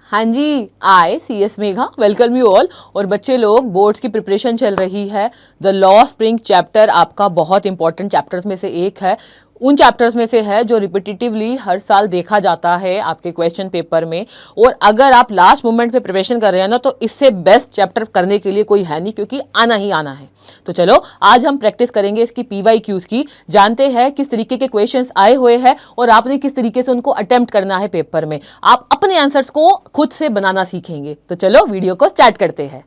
हाँ जी, I C S Megha welcome you all. और बच्चे लोग, बोर्ड्स की प्रिपरेशन चल रही है। द लॉ स्प्रिंग चैप्टर आपका बहुत इंपॉर्टेंट चैप्टर्स में से एक है, उन चैप्टर्स में से है जो रिपीटिटिवली हर साल देखा जाता है आपके क्वेश्चन पेपर में। और अगर आप लास्ट मोमेंट पे प्रिपरेशन कर रहे हैं ना, तो इससे बेस्ट चैप्टर करने के लिए कोई है नहीं, क्योंकि आना ही आना है। तो चलो आज हम प्रैक्टिस करेंगे इसकी PYQs की, जानते हैं किस तरीके के क्वेश्चंस आए हुए हैं और आपने किस तरीके से उनको अटेम्प्ट करना है पेपर में। आप अपने आंसर्स को खुद से बनाना सीखेंगे। तो चलो वीडियो को स्टार्ट करते हैं।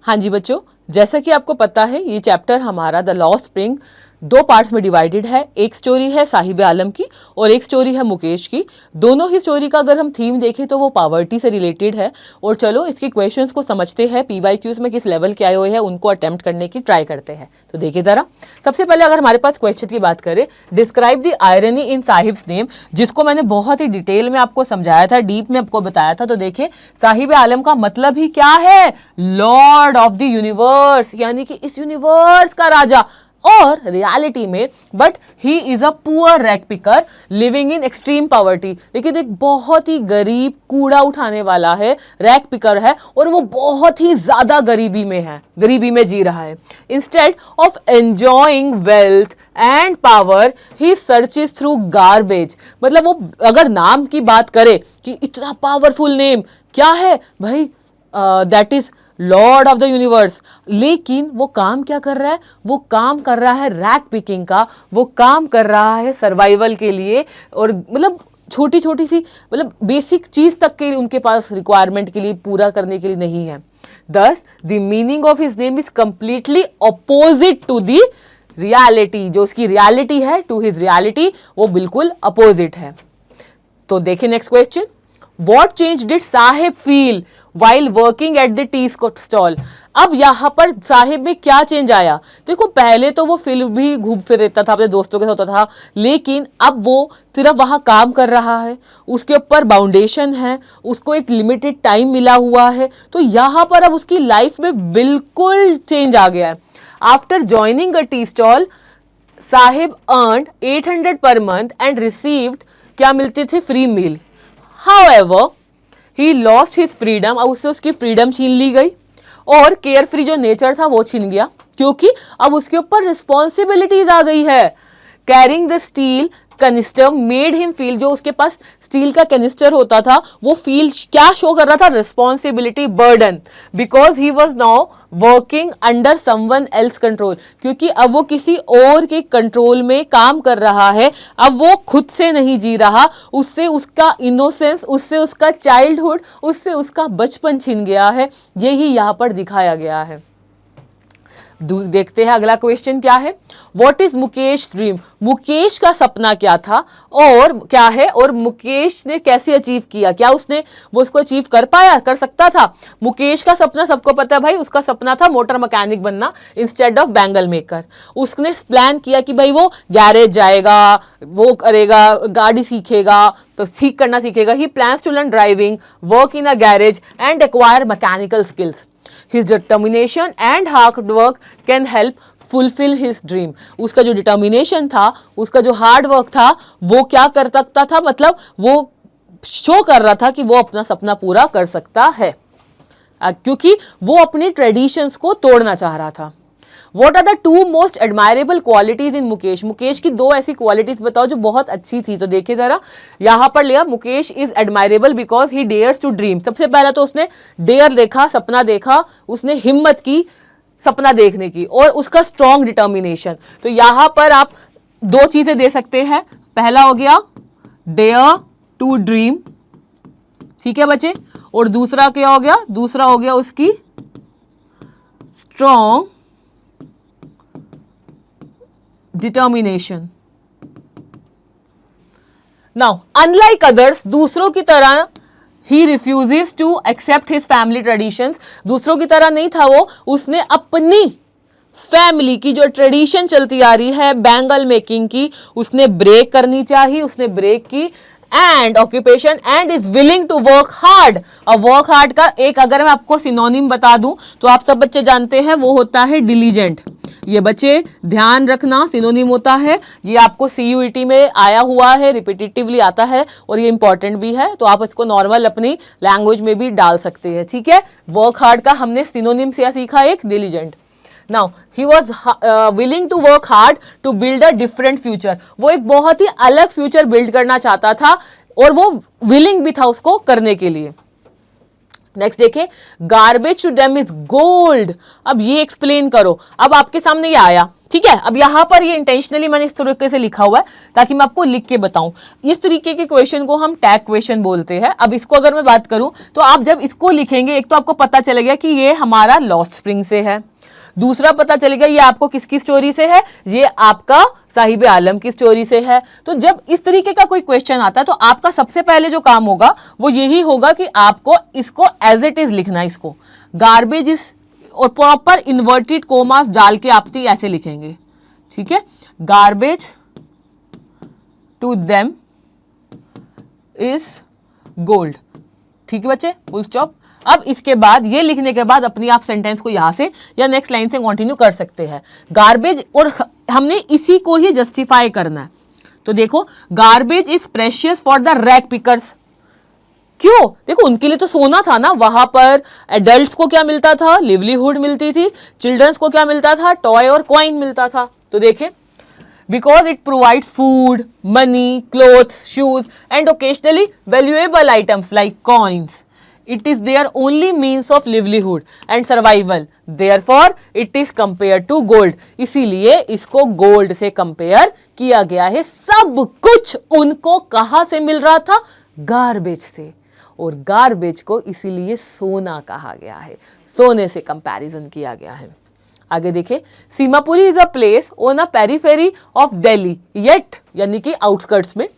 हाँ जी बच्चों, जैसा कि आपको पता है ये चैप्टर हमारा द लॉ स्प्रिंग दो पार्ट्स में डिवाइडेड है। एक स्टोरी है साहिब आलम की और एक स्टोरी है मुकेश की। दोनों ही स्टोरी का अगर हम थीम देखें तो वो पॉवर्टी से रिलेटेड है। और चलो इसके क्वेश्चंस को समझते हैं, PYQs में किस लेवल के आए हुए हैं उनको अटेम्प्ट करने की ट्राई करते हैं। तो देखिए ज़रा, सबसे पहले अगर हमारे पास क्वेश्चन की बात करें, describe the irony in sahibs name, जिसको मैंने बहुत ही डिटेल में आपको समझाया था, डीप में आपको बताया था। तो देखिए साहिब आलम का मतलब ही क्या है, लॉर्ड ऑफ द यूनिवर्स, यानी कि इस यूनिवर्स का राजा। और रियलिटी में but he is a poor rag picker living in extreme poverty, लेकिन एक बहुत ही गरीब कूड़ा उठाने वाला है, रैग पिकर है और वो बहुत ही ज्यादा गरीबी में है, गरीबी में जी रहा है। Instead of enjoying wealth and power he searches through garbage. मतलब वो अगर नाम की बात करे कि इतना पावरफुल नेम क्या है भाई, that is Lord of the universe, लेकिन वो काम क्या कर रहा है, वो काम कर रहा है रैग पिकिंग का, वो काम कर रहा है सर्वाइवल के लिए। और मतलब छोटी छोटी सी मतलब बेसिक चीज तक के उनके पास रिक्वायरमेंट के लिए पूरा करने के लिए नहीं है। Thus the meaning of his name is completely opposite to the reality, जो उसकी रियलिटी है टू हिज रियलिटी वो बिल्कुल अपोजिट है। तो देखिए next question, What change did Sahib feel while working at the tea stall? अब यहाँ पर साहिब में क्या चेंज आया? देखो पहले तो वो फिल्म भी घूम फिर रहता था, अपने दोस्तों के साथ होता था, लेकिन अब वो सिर्फ वहाँ काम कर रहा है, उसके ऊपर बाउंडेशन है, उसको एक लिमिटेड टाइम मिला हुआ है। तो यहाँ पर अब उसकी लाइफ में बिल्कुल चेंज आ गया है। After joining a tea stall Saheb earned 800 per month and received, क्या मिलते थे, free meal. However, he lost his freedom, अब उससे उसकी फ्रीडम छीन ली गई और केयर फ्री जो नेचर था वो छीन गया, क्योंकि अब उसके ऊपर रिस्पॉन्सिबिलिटीज आ गई है। Carrying the steel canister made him feel, जो उसके पास स्टील का कैनिस्टर होता था वो फील क्या शो कर रहा था, responsibility, burden, because he was now working under someone else control, क्योंकि अब वो किसी और के कंट्रोल में काम कर रहा है। अब वो खुद से नहीं जी रहा, उससे उसका इनोसेंस, उससे उसका चाइल्डहुड, उससे उसका बचपन छिन गया है। यही यहाँ पर दिखाया गया है। देखते हैं अगला क्वेश्चन क्या है, what is Mukesh dream, Mukesh का सपना क्या था और क्या है, और मुकेश ने कैसे अचीव किया, क्या उसने वो उसको अचीव कर पाया, कर सकता था। मुकेश का सपना सबको पता है भाई, उसका सपना था मोटर मैकेनिक बनना इंस्टेड ऑफ बैंगल मेकर। उसने प्लान किया कि भाई वो गैरेज जाएगा, वो करेगा, गाड़ी सीखेगा, तो ठीक करना सीखेगा। He plans to learn driving, work in a garage and acquire mechanical skills. His determination and hard work can help fulfill his dream. उसका जो डिटर्मिनेशन था, उसका जो हार्ड वर्क था, वो क्या कर सकता था, मतलब वो शो कर रहा था कि वो अपना सपना पूरा कर सकता है, क्योंकि वो अपनी ट्रेडिशंस को तोड़ना चाह रहा था। What are the two most admirable qualities in Mukesh, Mukesh की दो ऐसी क्वालिटीज बताओ जो बहुत अच्छी थी। तो देखिए जरा, यहां पर लिया Mukesh is admirable because he dares to dream. सबसे पहला तो उसने डेयर देखा, सपना देखा, उसने हिम्मत की सपना देखने की, और उसका स्ट्रॉन्ग डिटर्मिनेशन। तो यहां पर आप दो चीजें दे सकते हैं, पहला हो गया डेयर टू ड्रीम, ठीक है बच्चे, और दूसरा क्या हो गया, दूसरा हो गया उसकी strong determination. Now unlike others, दूसरों की तरह he refuses to accept his family traditions, दूसरों की तरह नहीं था वो, उसने अपनी फैमिली की जो ट्रेडिशन चलती आ रही है बैंगल मेकिंग की, उसने ब्रेक करनी चाहिए, उसने ब्रेक की and occupation and is willing to work hard. अब वर्क हार्ड का एक अगर मैं आपको सिनोनिम बता दूं तो आप सब बच्चे जानते हैं वो होता है डिलीजेंट। ये बच्चे ध्यान रखना सिनोनिम होता है, ये आपको CUET में आया हुआ है, रिपीटेटिवली आता है और ये इंपॉर्टेंट भी है, तो आप इसको नॉर्मल अपनी लैंग्वेज में भी डाल सकते हैं। ठीक है, वर्क हार्ड का हमने सिनोनिम से सीखा एक diligent. Now he was willing to work hard to build a different future। वो एक बहुत ही अलग फ्यूचर बिल्ड करना चाहता था और वो विलिंग भी था उसको करने के लिए। नेक्स्ट देखिए, garbage to them is gold. अब ये एक्सप्लेन करो। अब आपके सामने ये आया, ठीक है। अब यहां पर ये इंटेंशनली मैंने इस तरीके से लिखा हुआ है ताकि मैं आपको लिख के बताऊं। इस तरीके के क्वेश्चन को हम टैग क्वेश्चन बोलते हैं। अब इसको अगर मैं बात करूं तो आप जब इसको लिखेंगे, एक तो आपको पता चलेगा कि ये हमारा लॉस्ट स्प्रिंग से है, दूसरा पता चलेगा ये आपको किसकी स्टोरी से है, ये आपका साहिब आलम की स्टोरी से है। तो जब इस तरीके का कोई क्वेश्चन आता है तो आपका सबसे पहले जो काम होगा वो यही होगा कि आपको इसको एज इट इज लिखना है। इसको गार्बेज इज और प्रॉपर इन्वर्टेड कोमास डाल के आप ऐसे लिखेंगे, ठीक है। Garbage to them is gold, ठीक है बच्चे, फुल स्टॉप। अब इसके बाद ये लिखने के बाद अपनी आप सेंटेंस को यहां से या नेक्स्ट लाइन से कंटिन्यू कर सकते हैं। गार्बेज, और हमने इसी को ही जस्टिफाई करना है। तो देखो, garbage is precious for the rag pickers. क्यों? देखो, उनके लिए तो सोना था ना। वहां पर एडल्ट्स को क्या मिलता था? लिवलीहुड मिलती थी। चिल्ड्रंस को क्या मिलता था? टॉय और कॉइन मिलता था। तो देखें, because it provides food, money, clothes, shoes and occasionally valuable items like coins. It is their only means of livelihood and survival. Therefore, it is compared to gold. इसीलिए इसको गोल्ड से compare किया गया है। सब कुछ उनको कहाँ से मिल रहा था? गार्बेज से। और गार्बेज को इसीलिए सोना कहा गया है, सोने से कंपैरिजन किया गया है। आगे देखें, Seemapuri is a place on a periphery of Delhi, yet यानी कि आउटस्कर्ट्स में,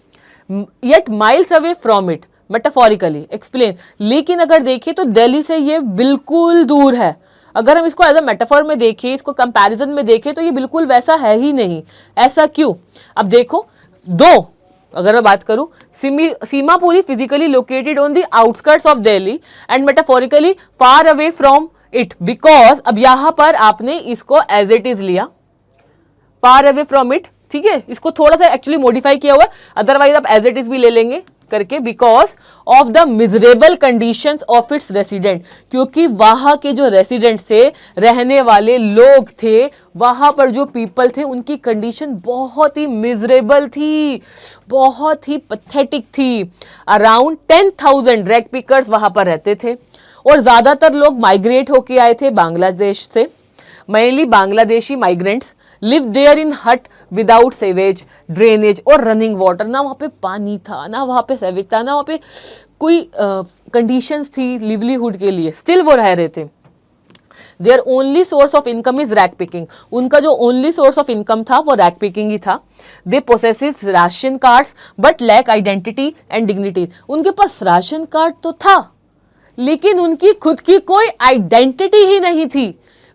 yet miles away from it, metaphorically explain. लेकिन अगर देखें तो दिल्ली से ये बिल्कुल दूर है। अगर हम इसको एज अ मेटाफोर में देखें, इसको कंपैरिजन में देखें तो ये बिल्कुल वैसा है ही नहीं। ऐसा क्यों? अब देखो, दो अगर मैं बात करूं, Seemapuri physically located on the outskirts of Delhi and metaphorically far away from it, because अब यहां पर आपने इसको एज इट इज लिया, फार अवे फ्रॉम इट, ठीक है। इसको थोड़ा सा एक्चुअली मॉडिफाई किया हुआ है, अदरवाइज आप एज इट इज भी ले लेंगे करके, because of the miserable conditions of its resident, क्योंकि वहां के जो रेसिडेंट से रहने वाले लोग थे, वहां पर जो पीपल थे, उनकी कंडीशन बहुत ही मिजरेबल थी, बहुत ही पैथेटिक थी। अराउंड 10,000 रैग पिकर्स वहां पर रहते थे और ज्यादातर लोग माइग्रेट होके आए थे बांग्लादेश से। Mainly Bangladeshi migrants live there in hut without sewage, drainage और रनिंग वाटर। ना वहाँ पे पानी था, ना वहाँ पे सेवेज था, ना वहाँ पे कोई कंडीशंस थी लिवलीहुड के लिए। स्टिल वो रह रहे थे। Their only source of income is rag picking. उनका जो ओनली सोर्स ऑफ इनकम था वो रैग पिकिंग ही था। They possess ration cards but lack identity and dignity. उनके पास राशन कार्ड तो था लेकिन उनकी खुद की कोई आइडेंटिटी ही नहीं थी,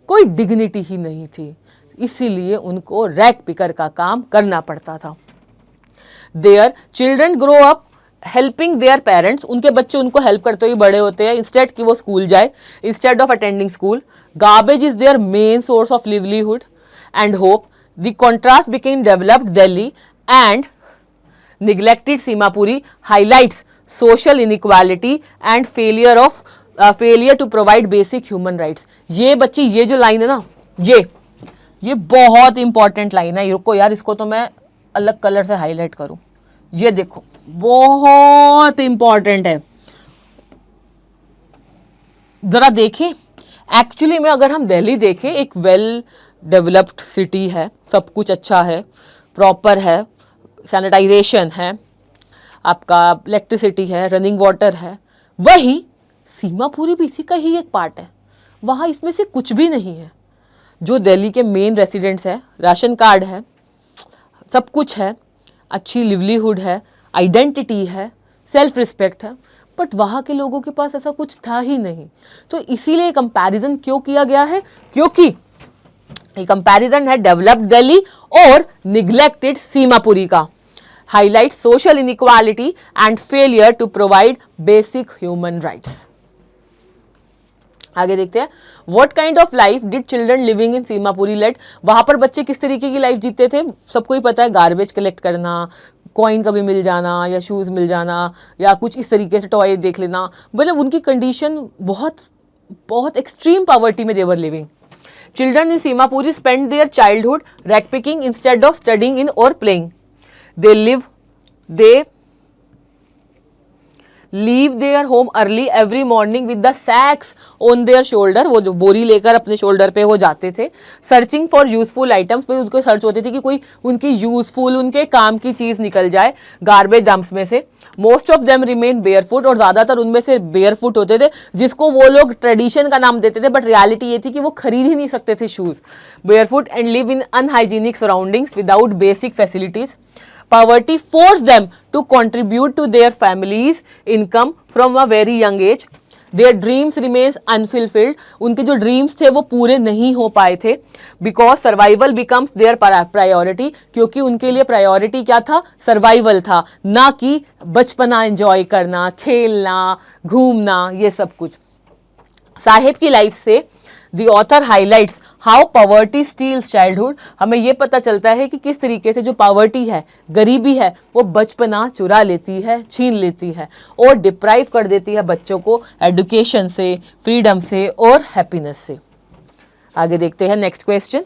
कोई डिग्निटी ही नहीं थी, इसीलिए उनको रैग पिकर का काम करना पड़ता था। Their children grow up helping their parents. उनके बच्चे उनको हेल्प करते हुए बड़े होते हैं, इंस्टेड कि वो स्कूल जाए, instead of attending school. Garbage is their main source of livelihood and hope. The contrast between developed Delhi and neglected Simapuri highlights social inequality and failure to provide basic human rights। ये बच्ची, ये जो line है ना, ये बहुत important line है। रुको यार, इसको तो मैं अलग कलर से हाईलाइट करूं। ये देखो, बहुत इंपॉर्टेंट है, जरा देखें। एक्चुअली में अगर हम दिल्ली देखें, एक वेल डेवलप्ड सिटी है, सब कुछ अच्छा है, प्रॉपर है, सैनिटाइजेशन है, आपका इलेक्ट्रिसिटी है, रनिंग वाटर है। वही सीमापुरी भी इसी का ही एक पार्ट है। वहाँ इसमें से कुछ भी नहीं है। जो दिल्ली के मेन रेसिडेंट्स है, राशन कार्ड है, सब कुछ है, अच्छी लिवलीहुड है, आइडेंटिटी है, सेल्फ रिस्पेक्ट है, बट वहाँ के लोगों के पास ऐसा कुछ था ही नहीं। तो इसीलिए कंपैरिजन क्यों किया गया है? क्योंकि ये कंपैरिजन है डेवलप्ड दिल्ली और निग्लेक्टेड सीमापुरी का। highlights social inequality and failure to provide basic human rights. आगे देखते हैं, What kind of life did children living in Seemapuri led? वहां पर बच्चे किस तरीके की लाइफ जीते थे? सबको ही पता है, गार्बेज कलेक्ट करना, कॉइन कभी मिल जाना या शूज मिल जाना या कुछ इस तरीके से टॉय देख लेना, मतलब उनकी कंडीशन बहुत बहुत एक्सट्रीम पॉवर्टी में they're living. Children in Seemapuri spend their childhood rag picking instead of studying in और playing. they leave their home early every morning with the sacks on their shoulder. वो जो बोरी लेकर अपने शोल्डर पे वो जाते थे. सर्चिंग फॉर यूजफुल आइटम्स, पे उनको सर्च होती थी कि कोई उनकी यूजफुल, उनके काम की चीज़ निकल जाए गार्बेज डंप्स में से. Most of them remain barefoot, और ज़्यादातर उनमें से बेयरफुट होते थे, जिसको वो लोग ट्रेडिशन का नाम देते थे, बट रियलिटी ये थी कि वो खरीद ही नहीं सकते थे shoes. Barefoot and live in unhygienic surroundings without basic facilities. Poverty forced them to contribute to their families' income from a very young age. Their dreams remains unfulfilled. उनके जो ड्रीम्स थे वो पूरे नहीं हो पाए थे. Because survival becomes their priority. क्योंकि उनके लिए प्रायोरिटी क्या था? सर्वाइवल था, ना कि बचपना एंजॉय करना, खेलना, घूमना, ये सब कुछ. साहिब की लाइफ से The author highlights how poverty steals childhood. हमें ये पता चलता है कि किस तरीके से जो पॉवर्टी है, गरीबी है, वो बचपना चुरा लेती है, छीन लेती है और डिप्राइव कर देती है बच्चों को एजुकेशन से, फ्रीडम से और हैप्पीनेस से. आगे देखते हैं next question.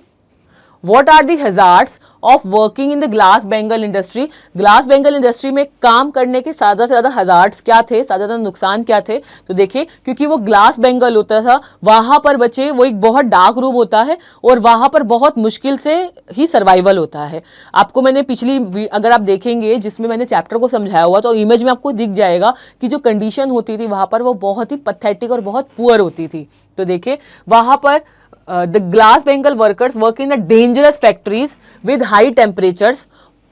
What are the hazards of working in the glass Bengal industry? Glass Bengal industry में काम करने के ज़्यादा से ज़्यादा हजार्ड्स क्या थे, ज़्यादा नुकसान क्या थे? तो देखिए, क्योंकि वो ग्लास बेंगल होता था, वहाँ पर बच्चे, वो एक बहुत डार्क रूम होता है और वहाँ पर बहुत मुश्किल से ही सर्वाइवल होता है. आपको मैंने पिछली, अगर आप देखेंगे जिसमें मैंने चैप्टर को समझाया हुआ, तो इमेज में आपको दिख जाएगा कि जो कंडीशन होती थी वहाँ पर वो बहुत ही पथेटिक और बहुत पुअर होती थी. तो देखिए, वहाँ पर the glass Bengal workers work in a dangerous factories with high temperatures,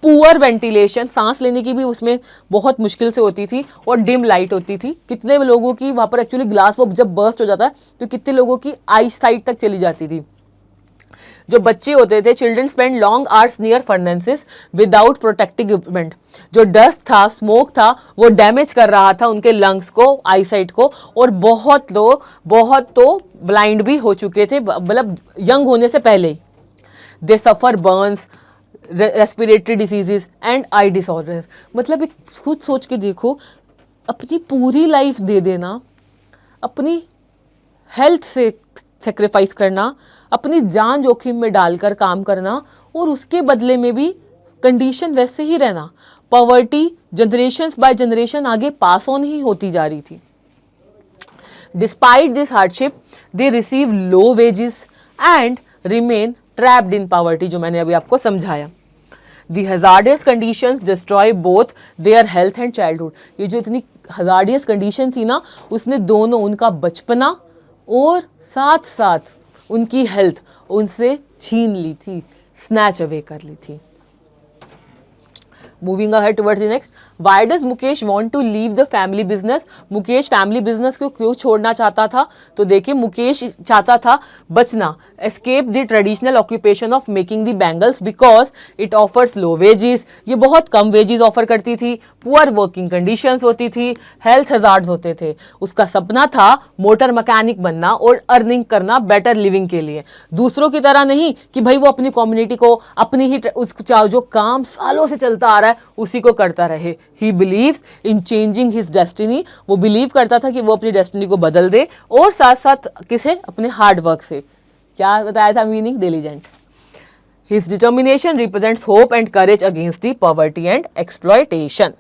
poor ventilation, सांस लेने की भी उसमें बहुत मुश्किल से होती थी और डिम लाइट होती थी. कितने लोगों की वहाँ पर एक्चुअली ग्लास वो जब बर्स्ट हो जाता है तो कितने लोगों की आई साइट तक चली जाती थी. जो बच्चे होते थे, children spend long hours near furnaces without protective equipment. जो डस्ट था, स्मोक था, वो डैमेज कर रहा था उनके लंग्स को, आई साइट को, और बहुत तो ब्लाइंड भी हो चुके थे, मतलब यंग होने से पहले ही. They suffer burns, respiratory diseases and eye disorders. मतलब एक खुद सोच के देखो, अपनी पूरी लाइफ दे देना, अपनी हेल्थ से सेक्रीफाइस करना, अपनी जान जोखिम में डालकर काम करना, और उसके बदले में भी कंडीशन वैसे ही रहना. पॉवर्टी जनरेशंस बाय जनरेशन आगे पास ऑन ही होती जा रही थी. Despite this hardship they receive low wages and remain trapped in poverty, जो मैंने अभी आपको समझाया. The hazardous conditions destroy both their health and childhood. ये जो इतनी hazardous condition थी ना, उसने दोनों, उनका बचपना और साथ साथ उनकी हेल्थ उनसे छीन ली थी, स्नैच अवे कर ली थी. Moving ahead towards the next. Why does Mukesh want to leave the family business? Mukesh family business को क्यों छोड़ना चाहता था? तो देखिए, मुकेश चाहता था बचना, escape the traditional occupation of making the bangles because it offers low wages. ये बहुत कम वेजेस ऑफर करती थी, पुअर वर्किंग कंडीशंस होती थी, हेल्थ हजार्ड्स होते थे. उसका सपना था मोटर मैकेनिक बनना और अर्निंग करना बेटर लिविंग के लिए. दूसरों की तरह नहीं कि भाई वो अपनी कम्युनिटी को, अपनी ही उसको जो काम सालों से चलता आ रहा है उसी को करता रहे. He believes in changing his destiny. वो बिलीव करता था कि वो अपनी डेस्टिनी को बदल दे, और साथ साथ किसे? अपने हार्ड वर्क से. क्या बताया था meaning? Diligent. His determination represents hope and courage against the poverty and exploitation.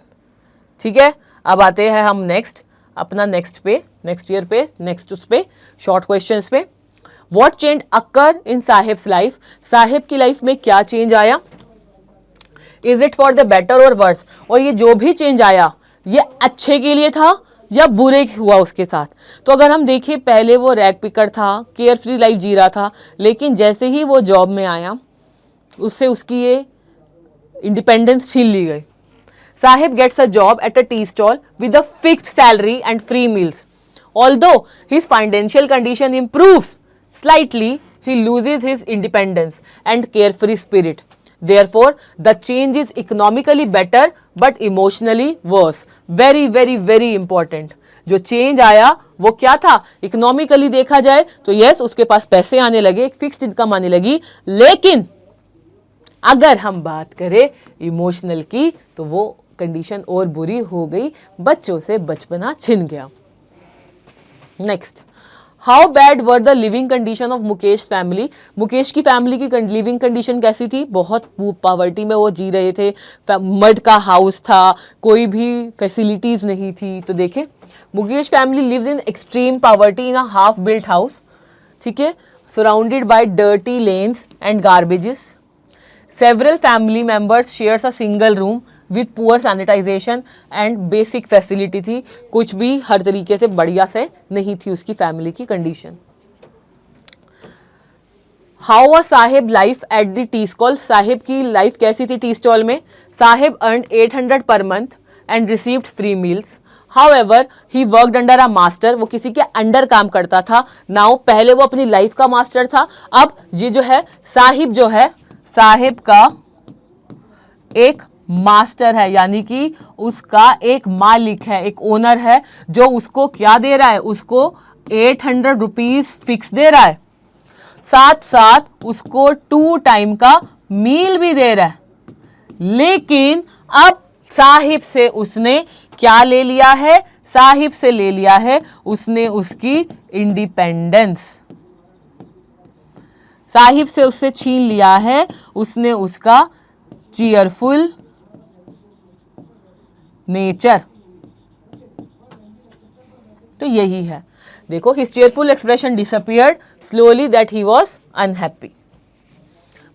ठीक है, अब आते हैं हम नेक्स्ट, अपना नेक्स्ट ईयर पे, नेक्स्ट उस पे शॉर्ट क्वेश्चंस पे. What change occur in sahibs life? Sahib की लाइफ में क्या चेंज आया? Is it for the better और वर्स? और ये जो भी चेंज आया, ये अच्छे के लिए था या बुरे हुआ उसके साथ? तो अगर हम देखें, पहले वो रैग पिकर था, केयर फ्री लाइफ जी रहा था, लेकिन जैसे ही वो जॉब में आया, उससे उसकी ये इंडिपेंडेंस छीन ली गई. Saheb gets a job at a tea stall with a fixed salary and free meals. Although his financial condition improves slightly, he loses his independence and carefree spirit. Therefore, the change is economically better but emotionally worse. Very very very important. जो change आया वो क्या था? Economically देखा जाए तो yes, उसके पास पैसे आने लगे, एक फिक्स्ड इनकम आने लगी, लेकिन अगर हम बात करें इमोशनल की तो वो कंडीशन और बुरी हो गई, बच्चों से बचपना छिन गया। Next, how bad were the living condition of Mukesh family. Mukesh की फैमिली की लिविंग कंडीशन कैसी थी? बहुत पॉवर्टी में वो जी रहे थे, मड का हाउस था, कोई भी फैसिलिटीज नहीं थी। तो देखें, Mukesh family lives in extreme poverty in a half built house, ठीक है, surrounded by dirty lanes and garbages. Several family members shares a single room with poor sanitation and basic facility थी, कुछ भी हर तरीके से बढ़िया से नहीं थी उसकी फैमिली की condition. How was Sahib life at the T stall. Sahib की लाइफ कैसी थी टी स्टॉल में? Sahib earned 800 per month and received free meals. However, he worked under a master, वो किसी के अंडर काम करता था। नाउ पहले वो अपनी लाइफ का मास्टर था, अब ये जो है साहिब जो है, साहिब का एक मास्टर है, यानी कि उसका एक मालिक है, एक ओनर है, जो उसको क्या दे रहा है? उसको 800 रुपीज फिक्स दे रहा है, साथ साथ उसको 2 टाइम का मील भी दे रहा है। लेकिन अब साहिब से उसने क्या ले लिया है? साहिब से ले लिया है उसने उसकी इंडिपेंडेंस। साहिब से उससे छीन लिया है उसने उसका चीयरफुल नेचर। तो यही है, देखो, his cheerful expression disappeared slowly that he was unhappy.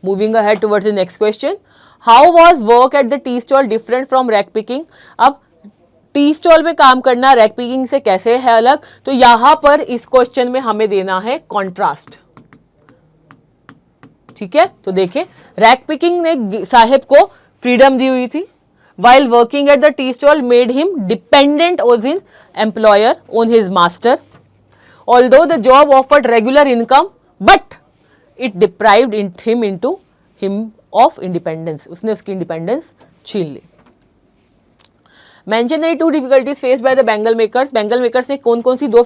Moving ahead towards the next question, how was work at the tea stall different from rag picking. अब टी स्टॉल में काम करना रैक पिकिंग से कैसे है अलग? तो यहां पर इस क्वेश्चन में हमें देना है कॉन्ट्रास्ट, ठीक है। तो देखें, रैक पिकिंग ने साहिब को फ्रीडम दी हुई थी, while working at the tea stall made him dependent on his employer, on his master. Although the job offered regular income, but it deprived him of independence. उसने उसकी इंडिपेंडेंस छीन ली। Mention any 2 difficulties faced by the Bengal makers. Bengal makers से कौन कौन सी 2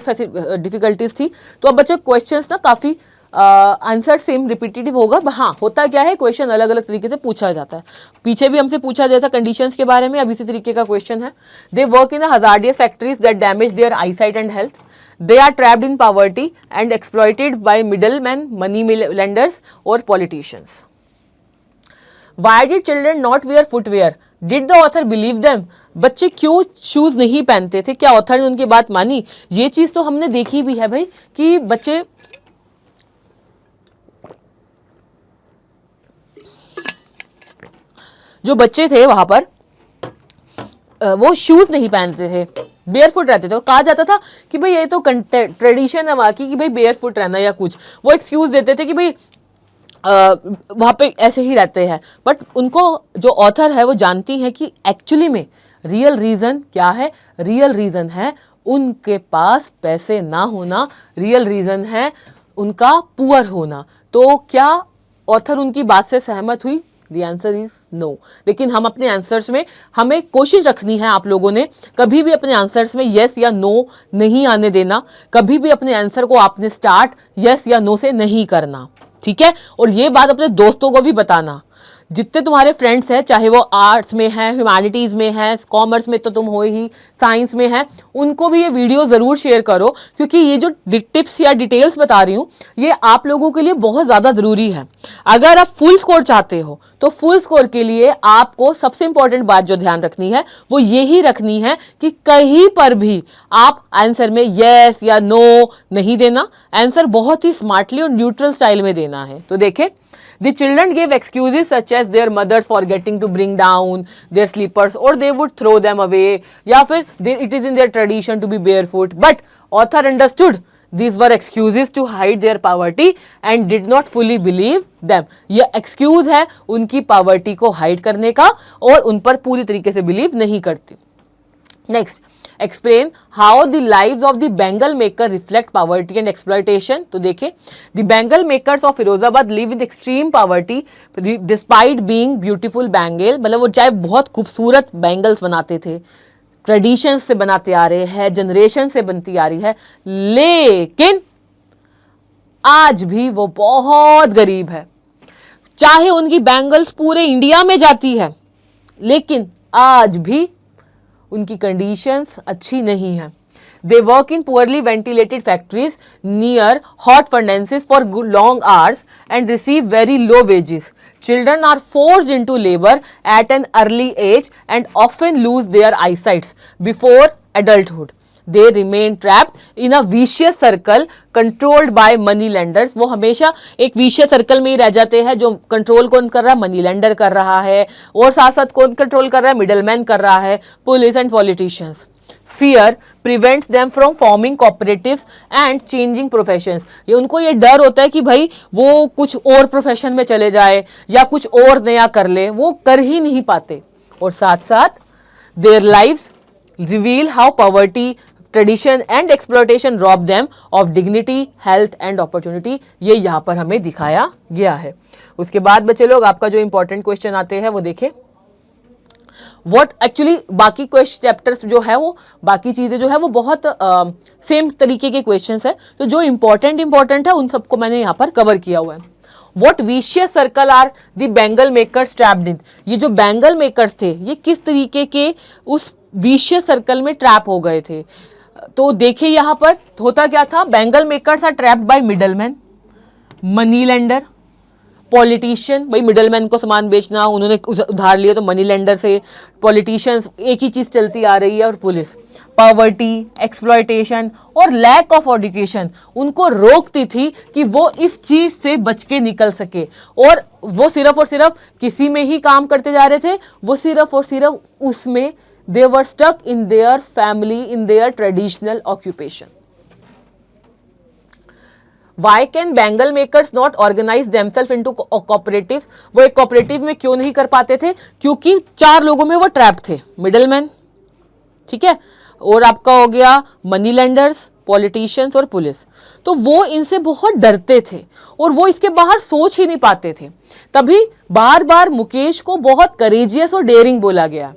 difficulties थी? तो अब बच्चों क्वेश्चंस ना काफी आंसर सेम रिपीटेटिव होगा। हाँ, होता क्या है, क्वेश्चन अलग अलग तरीके से पूछा जाता है। पीछे भी हमसे पूछा गया था कंडीशंस के बारे में, अब इसी तरीके का क्वेश्चन है। They work in hazardous factories that damage their eyesight and health. They are trapped in poverty and exploited by middle man, money lenders और politicians. Why did children not wear footwear? Did the author believe them? बच्चे क्यों shoes नहीं पहनते थे? क्या author ने उनकी बात मानी? ये चीज तो हमने देखी भी है भाई, कि बच्चे जो बच्चे थे वहां पर वो शूज नहीं पहनते थे, बेयरफुट रहते थे। कहा जाता था कि भाई ये तो ट्रेडिशन है वहां की कि भाई बेयरफुट रहना या कुछ, वो एक्सक्यूज देते थे कि भाई वहां पे ऐसे ही रहते हैं। बट उनको जो ऑथर है वो जानती है कि एक्चुअली में रियल रीजन क्या है? रियल रीजन है उनके पास पैसे ना होना, रियल रीजन है उनका पुअर होना। तो क्या ऑथर उनकी बात से सहमत हुई? The answer is no। लेकिन हम अपने आंसर्स में हमें कोशिश रखनी है, आप लोगों ने कभी भी अपने आंसर्स में yes या no नहीं आने देना, कभी भी अपने आंसर को आपने स्टार्ट yes या no से नहीं करना, ठीक है। और ये बात अपने दोस्तों को भी बताना, जितने तुम्हारे फ्रेंड्स हैं, चाहे वो आर्ट्स में है, ह्यूमैनिटीज़ में है, कॉमर्स में तो तुम हो ही, साइंस में है, उनको भी ये वीडियो ज़रूर शेयर करो, क्योंकि ये जो टिप्स या डिटेल्स बता रही हूँ ये आप लोगों के लिए बहुत ज़्यादा ज़रूरी है। अगर आप फुल स्कोर चाहते हो तो फुल स्कोर के लिए आपको सबसे इंपॉर्टेंट बात जो ध्यान रखनी है वो यही रखनी है कि कहीं पर भी आप आंसर में येस या नो नहीं देना, आंसर बहुत ही स्मार्टली और न्यूट्रल स्टाइल में देना है। तो देखें, the children gave excuses such as their mothers forgetting to bring down their slippers or they would throw them away, या फिर it is in their tradition to be barefoot, but author understood these were excuses to hide their poverty and did not fully believe them। ये excuse है उनकी poverty को hide करने का और उन पर पूरी तरीके से believe नहीं करती। Next, explain how the lives of the bangle maker reflect poverty and exploitation. तो देखिए, the bangle makers of Firozabad live with extreme poverty despite being beautiful bangle, मतलब वो चाहे बहुत खूबसूरत बैंगल्स बनाते थे, ट्रेडिशन से बनाते आ रहे हैं, जनरेशन से बनती आ रही है, लेकिन आज भी वो बहुत गरीब है। चाहे उनकी बैंगल्स पूरे इंडिया में जाती है, लेकिन आज भी उनकी कंडीशंस अच्छी नहीं है। They work in poorly ventilated factories near hot furnaces for long hours and receive very low wages. Children are forced into labor at an early age and often lose their eyesight before adulthood. They remain trapped in a vicious circle controlled by money lenders. वो हमेशा एक vicious circle में ही रह जाते हैं। जो control कौन कर रहा है? मनी लेंडर कर रहा है, और साथ साथ कौन कंट्रोल कर रहा है? मिडल मैन कर रहा है, police and politicians. Fear prevents them from forming cooperatives and changing professions. ये उनको ये डर होता है कि भाई वो कुछ और प्रोफेशन में चले जाए या कुछ और नया कर ले, वो कर ही नहीं पाते। और साथ साथ their lives reveal how poverty, tradition and exploitation rob them of dignity, health and opportunity। ये यहाँ पर हमें दिखाया गया है। उसके बाद बच्चे लोग आपका जो इंपॉर्टेंट क्वेश्चन आते हैं वो देखें। वॉट एक्चुअली बाकी क्वेश्चन चैप्टर्स जो है वो बाकी चीज़ें जो है वो बहुत सेम तरीके के क्वेश्चंस है, तो जो इंपॉर्टेंट है उन सबको मैंने यहाँ पर कवर किया हुआ है। What vicious circle are the bangle makers trapped in. ये जो बैंगल मेकर्स थे ये किस तरीके के उस विशियस सर्कल में ट्रैप हो गए थे। तो देखिए यहाँ पर होता क्या था, bangle makers are trapped by middleman, money lender, politician, भाई मिडलमैन को सामान बेचना, उन्होंने उधार लिया तो मनी लेंडर से, पॉलिटिशियंस, एक ही चीज़ चलती आ रही है, और पुलिस। पॉवर्टी, एक्सप्लॉयटेशन और लैक ऑफ एजुकेशन उनको रोकती थी कि वो इस चीज़ से बच के निकल सके, और वो सिर्फ और सिर्फ किसी में ही काम करते जा रहे थे, वो सिर्फ और सिर्फ उसमें they were stuck in their family, in their traditional occupation. Why can bangle makers not organise themselves into cooperatives. वो एक कोऑपरेटिव में क्यों नहीं कर पाते थे? क्योंकि 4 लोगों में वो ट्रैप थे, मिडलमैन, ठीक है, और आपका हो गया मनी लेंडर्स, पॉलिटिशियंस और पुलिस। तो वो इनसे बहुत डरते थे और वो इसके बाहर सोच ही नहीं पाते थे। तभी बार बार मुकेश को बहुत करेजियस और डेयरिंग बोला गया।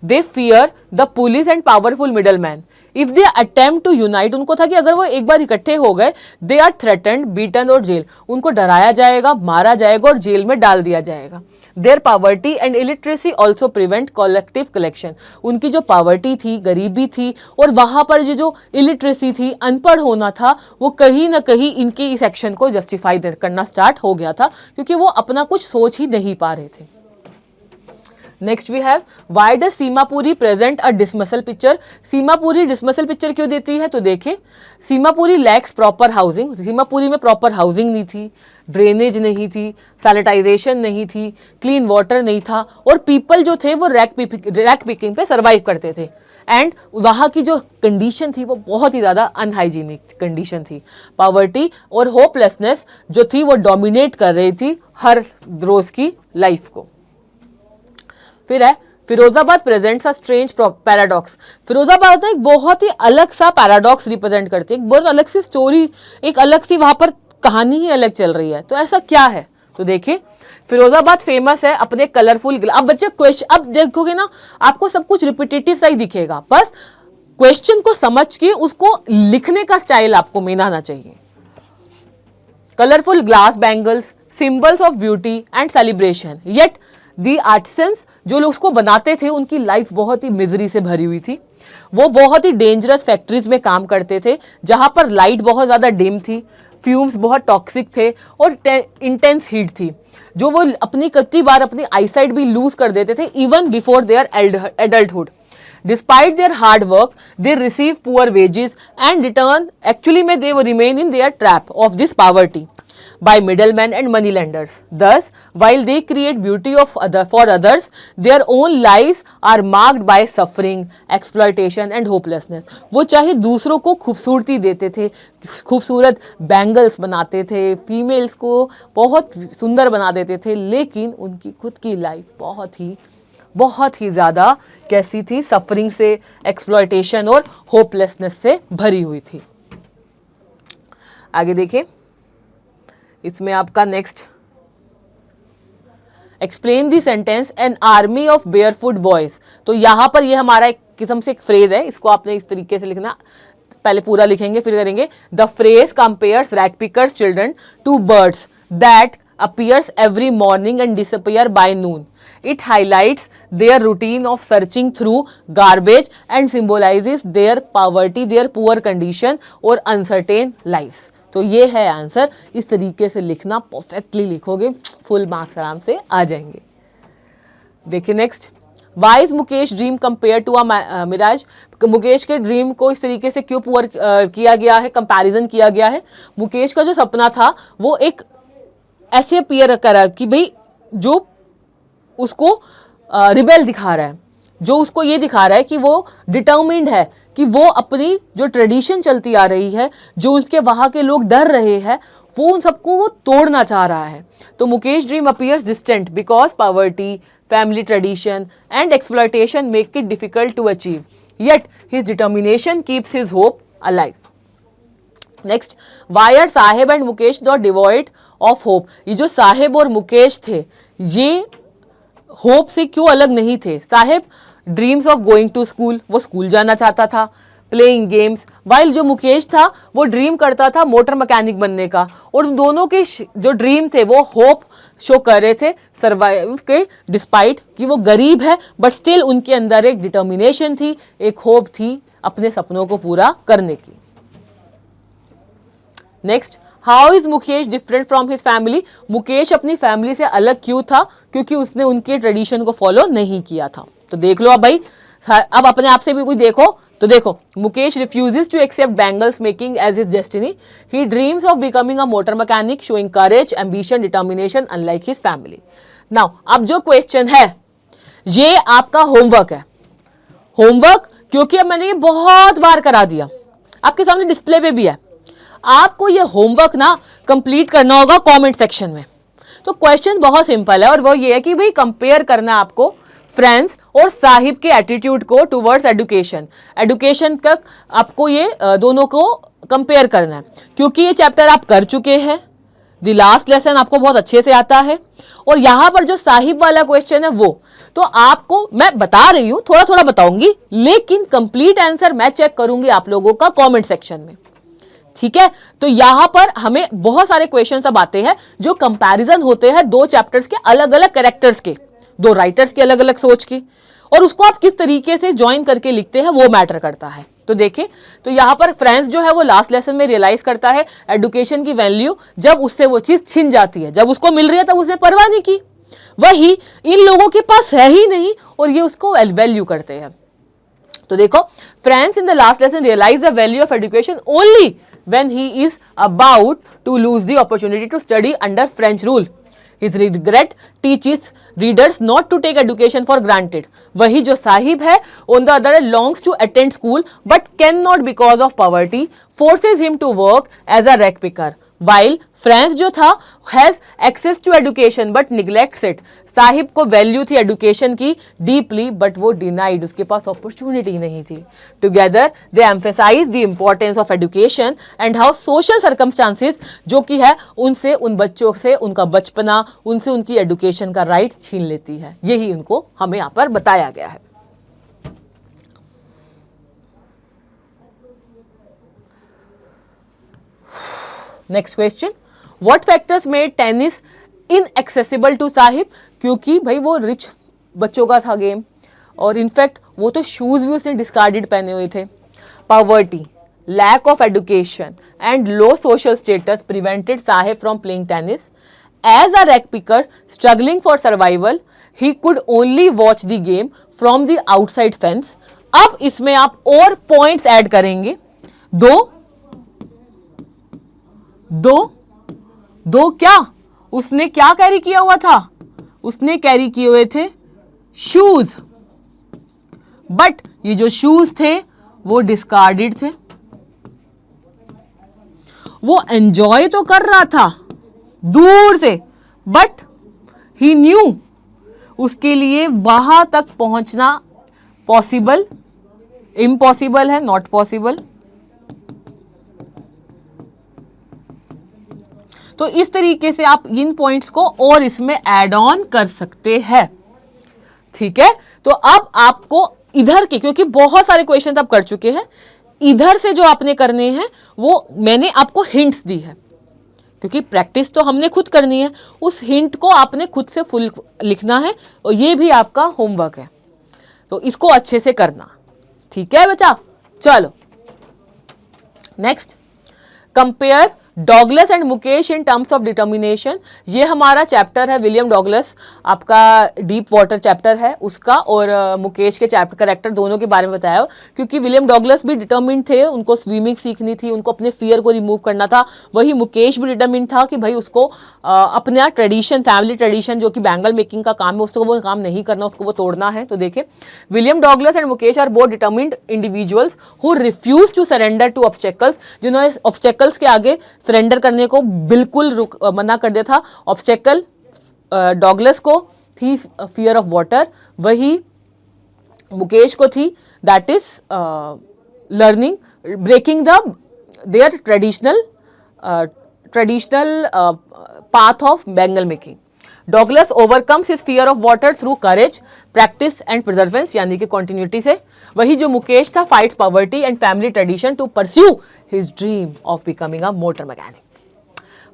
They fear the police and powerful middle man if they attempt to unite. उनको था कि अगर वो एक बार इकट्ठे हो गए, दे आर थ्रेटन्ड, बीटन और जेल, उनको डराया जाएगा, मारा जाएगा और जेल में डाल दिया जाएगा। Their poverty and illiteracy also prevent collective collection. उनकी जो पावर्टी थी, गरीबी थी, और वहां पर जो इलिटरेसी थी, अनपढ़ होना था, वो कहीं ना कहीं इनके इस एक्शन को जस्टिफाई करना स्टार्ट हो गया था, क्योंकि वो अपना कुछ सोच ही नहीं पा रहे थे। Next we have why does Seemapuri present a dismal picture. Seemapuri dismal picture क्यों देती है? तो देखें, Seemapuri lacks proper housing. Seemapuri में प्रॉपर हाउसिंग नहीं थी, ड्रेनेज नहीं थी, सैनिटाइजेशन नहीं थी, क्लीन वाटर नहीं था, और पीपल जो थे वो रैक पिकिंग पे सर्वाइव करते थे। एंड वहाँ की जो कंडीशन थी वो बहुत ही ज़्यादा अनहाइजीनिक कंडीशन थी। पावर्टी और होपलेसनेस जो थी वो डोमिनेट कर रही थी हर रोज़ की लाइफ को। फिर है Firozabad presents a strange paradox. Firozabad ना एक बहुत ही अलग सा पैराडॉक्स रिप्रेजेंट करती है, एक बहुत अलग सी स्टोरी, एक अलग सी वहां पर कहानी ही अलग चल रही है। तो ऐसा क्या है? तो देखिए, फिरोजाबाद फेमस है अपने कलरफुल। अब बच्चे क्वेश्चन अब देखोगे ना, आपको सब कुछ रिपीटेटिव सा ही दिखेगा, बस क्वेश्चन को समझ के उसको लिखने का स्टाइल आपको मेन आना चाहिए। Colourful glass bangles, symbols of beauty and celebration, yet the artisans जो लोग उसको बनाते थे उनकी लाइफ बहुत ही मिजरी से भरी हुई थी। वो बहुत ही डेंजरस फैक्ट्रीज में काम करते थे, जहां पर लाइट बहुत ज़्यादा डिम थी, फ्यूम्स बहुत टॉक्सिक थे और इंटेंस हीट थी, जो वो अपनी कितनी बार अपनी आईसाइट भी लूज कर देते थे even before their adulthood. Despite their hard work, they receive poor wages and return. Actually, they remain in their trap of this poverty by middlemen and money lenders. Thus, while they create beauty for others, their own lives are marked by suffering, exploitation and hopelessness. वो चाहे दूसरों को खूबसूरती देते थे, खूबसूरत bangles बनाते थे, फीमेल्स को बहुत सुंदर बना देते थे, लेकिन उनकी खुद की लाइफ बहुत ही बहुत ही ज़्यादा कैसी थी, सफरिंग से, एक्सप्लॉयटेशन और होपलेसनेस से भरी हुई थी। आगे देखिए, इसमें आपका next, explain the sentence an army of barefoot boys. तो यहाँ पर ये हमारा एक किस्म से एक फ्रेज है, इसको आपने इस तरीके से लिखना, पहले पूरा लिखेंगे फिर करेंगे। The phrase compares rag pickers children to birds that appears every morning and disappear by noon. It highlights their routine of searching through garbage and symbolizes their poverty, their poor condition और uncertain lives. तो ये है answer, इस तरीके से लिखना, perfectly लिखोगे full marks आराम से आ जाएंगे। देखिए next, why is Mukesh dream compare to a mirage. Mukesh के ड्रीम को इस तरीके से क्यों पुअर किया गया है, कंपैरिजन किया गया है। मुकेश का जो सपना था वो एक ऐसे अपीयर करा कि भाई जो उसको रिबेल दिखा रहा है, जो उसको ये दिखा रहा है कि वो डिटर्मिन्ड है, कि वो अपनी जो ट्रेडिशन चलती आ रही है, जो उसके वहाँ के लोग डर रहे हैं, वो उन सबको वो तोड़ना चाह रहा है। तो Mukesh dream appears distant because poverty, family tradition and exploitation make it difficult to achieve, yet his determination keeps his hope alive. Next, why are Saheb and Mukesh not devoid of hope. ये जो साहेब और मुकेश थे ये होप से क्यों अलग नहीं थे। Saheb dreams of going to school, वो स्कूल जाना चाहता था, प्लेइंग गेम्स, वाइल जो मुकेश था वो ड्रीम करता था मोटर मैकेनिक बनने का। और दोनों के जो ड्रीम थे वो होप शो कर रहे थे सर्वाइव के, डिस्पाइट कि वो गरीब है बट स्टिल उनके अंदर एक डिटर्मिनेशन थी, एक होप थी अपने सपनों को पूरा करने की। Next, how is Mukesh different from his family. Mukesh अपनी फैमिली से अलग क्यों था, क्योंकि उसने उनके ट्रेडिशन को फॉलो नहीं किया था। तो देख लो अब भाई, अब अपने आप से भी कोई देखो तो देखो, Mukesh refuses to accept bangles making as his destiny, he dreams of becoming a motor mechanic, showing courage, ambition, determination unlike his family. Now अब जो क्वेश्चन है ये आपका होमवर्क है, होमवर्क क्योंकि अब मैंने ये बहुत बार करा दिया, आपके सामने डिस्प्ले पे भी है। आपको ये होमवर्क ना कंप्लीट करना होगा कमेंट सेक्शन में। तो क्वेश्चन बहुत सिंपल है और वो ये है कि भाई कंपेयर करना आपको फ्रेंड्स और साहिब के एटीट्यूड को टुवर्ड्स एजुकेशन, एजुकेशन तक आपको ये दोनों को कंपेयर करना है, क्योंकि ये चैप्टर आप कर चुके हैं, द लास्ट लेसन आपको बहुत अच्छे से आता है। और यहाँ पर जो साहिब वाला क्वेश्चन है वो तो आपको मैं बता रही हूँ, थोड़ा थोड़ा बताऊंगी, लेकिन कंप्लीट आंसर मैं चेक करूंगी आप लोगों का कमेंट सेक्शन में, ठीक है। तो यहां पर हमें बहुत सारे क्वेश्चन अब आते हैं जो कंपैरिजन होते हैं दो चैप्टर्स के, अलग अलग कैरेक्टर्स के, दो राइटर्स के अलग अलग सोच के, और उसको आप किस तरीके से ज्वाइन करके लिखते हैं वो मैटर करता है। तो देखिए, तो यहां पर फ्रेंड्स जो है वो लास्ट लेसन में रियलाइज करता है एजुकेशन की वैल्यू जब उससे वो चीज छिन जाती है, जब उसको मिल रही है तब उसने परवाह नहीं की, वही इन लोगों के पास है ही नहीं और ये उसको वैल्यू करते हैं। तो देखो, friends in the last lesson realise the value of education only when he is about to lose the opportunity to study under French rule. His regret teaches readers not to take education for granted. वही जो साहिब है on the other longs to attend school but cannot because of poverty, forces him to work as a rag picker. While friends जो था has access to education but neglects it, Sahib को value थी education की deeply but वो denied, उसके पास opportunity नहीं थी। Together they emphasize the importance of education and how social circumstances जो कि है उनसे, उन बच्चों से उनका बचपना, उनसे उनकी एजुकेशन का राइट छीन लेती है। यही उनको हमें यहाँ पर बताया गया है। Next question, what factors made tennis inaccessible to Sahib. क्योंकि भाई वो रिच बच्चों का था गेम और इनफैक्ट वो तो शूज भी उसने डिस्कार्डेड पहने हुए थे। Poverty, lack of education and low social status prevented Sahib from playing tennis. As a rag picker struggling for survival he could only watch the game from the outside fence. अब इसमें आप और points add करेंगे, दो क्या उसने क्या carry किया हुआ था, उसने कैरी किए हुए थे शूज, बट ये जो शूज थे वो डिस्कार्डेड थे। वो एंजॉय तो कर रहा था दूर से बट ही न्यू उसके लिए वहां तक पहुंचना पॉसिबल, इम्पॉसिबल है, नॉट पॉसिबल। तो इस तरीके से आप इन पॉइंट्स को और इसमें ऐड ऑन कर सकते हैं, ठीक है। तो अब आपको इधर के, क्योंकि बहुत सारे क्वेश्चन आप कर चुके हैं, इधर से जो आपने करने हैं वो मैंने आपको हिंट्स दी है, क्योंकि प्रैक्टिस तो हमने खुद करनी है, उस हिंट को आपने खुद से फुल लिखना है और ये भी आपका होमवर्क है, तो इसको अच्छे से करना, ठीक है बच्चा। चलो next, compare Douglas and Mukesh in terms of determination. ये हमारा चैप्टर है विलियम डॉगलस, आपका डीप वाटर चैप्टर है उसका, और मुकेश के चैप्टर करेक्टर दोनों के बारे में बताया, क्योंकि विलियम डॉगलस भी डिटर्मिन्ड थे, उनको स्विमिंग सीखनी थी, उनको अपने फियर को रिमूव करना था। वही मुकेश भी डिटर्मिन्ड था कि भाई उसको अपना ट्रेडिशन, फैमिली ट्रेडिशन जो कि बैंगल मेकिंग का काम है, उसको वो काम नहीं करना, उसको वो तोड़ना है। तो देखिए, William Douglas and Mukesh are both determined individuals who refuse to surrender to obstacles, जिन्होंने ऑब्स्टेकल्स के आगे सरेंडर करने को बिल्कुल मना कर दिया था। ऑब्स्टेकल डॉगलस को थी फियर ऑफ वाटर, वही मुकेश को थी that is learning, breaking the their traditional path of bengal making. Douglas overcomes his fear of water through courage, practice and perseverance, यानी कि continuity से। वही जो मुकेश था fights poverty and family tradition to pursue his dream of becoming a motor mechanic.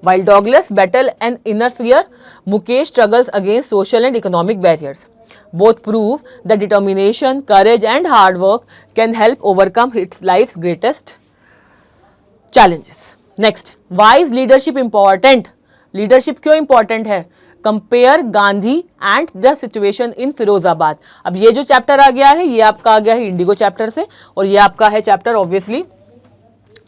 While Douglas battle an inner fear, Mukesh struggles against social and economic barriers. Both prove that determination, courage and hard work can help overcome its life's greatest challenges. Next, why is leadership important? Leadership क्यों important है? Compare Gandhi and the situation in Firozabad. अब ये जो chapter आ गया है, ये आपका आ गया है इंडिगो चैप्टर से, और ये आपका है chapter obviously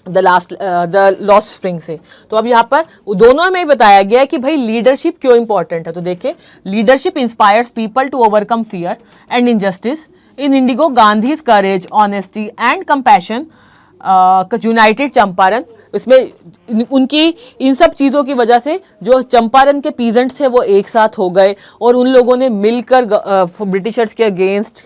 the lost spring से। तो अब यहाँ पर दोनों में बताया गया है कि भाई लीडरशिप क्यों इंपॉर्टेंट है। तो देखिए, leadership inspires people to overcome fear and injustice. In Indigo Gandhi's courage, honesty and compassion united Champaran. इसमें उनकी इन सब चीज़ों की वजह से जो चंपारण के पीजेंट्स थे वो एक साथ हो गए, और उन लोगों ने मिलकर ब्रिटिशर्स के अगेंस्ट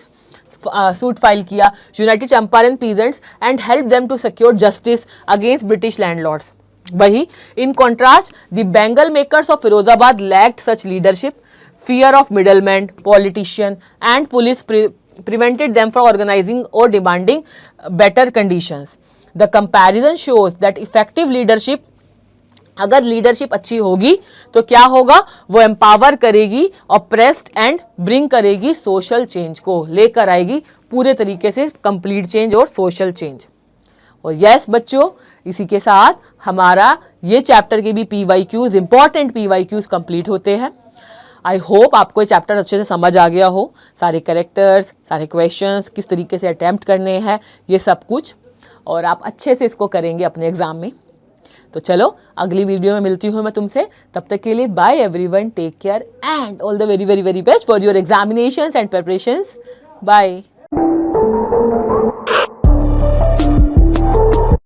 सूट फाइल किया, united Champaran peasants, and help them to secure justice against British landlords. वही in contrast the bangle makers of Firozabad lacked such leadership, fear of middlemen, politician and police prevented them from organizing or demanding better conditions. The comparison shows that effective leadership, अगर leadership अच्छी होगी तो क्या होगा, वो empower करेगी oppressed and bring करेगी social change को, लेकर आएगी पूरे तरीके से कंप्लीट चेंज और सोशल चेंज। और यस बच्चों, इसी के साथ हमारा ये चैप्टर के भी PYQs, इंपॉर्टेंट PYQs कंप्लीट होते हैं। आई होप आपको ये चैप्टर अच्छे से समझ आ गया हो, सारे कैरेक्टर्स, सारे क्वेश्चंस किस तरीके से अटैम्प्ट करने हैं, ये सब कुछ, और आप अच्छे से इसको करेंगे अपने एग्जाम में। तो चलो अगली वीडियो में मिलती हूँ मैं तुमसे, तब तक के लिए bye everyone, take care and all the very very very best for your examinations and preparations. Bye.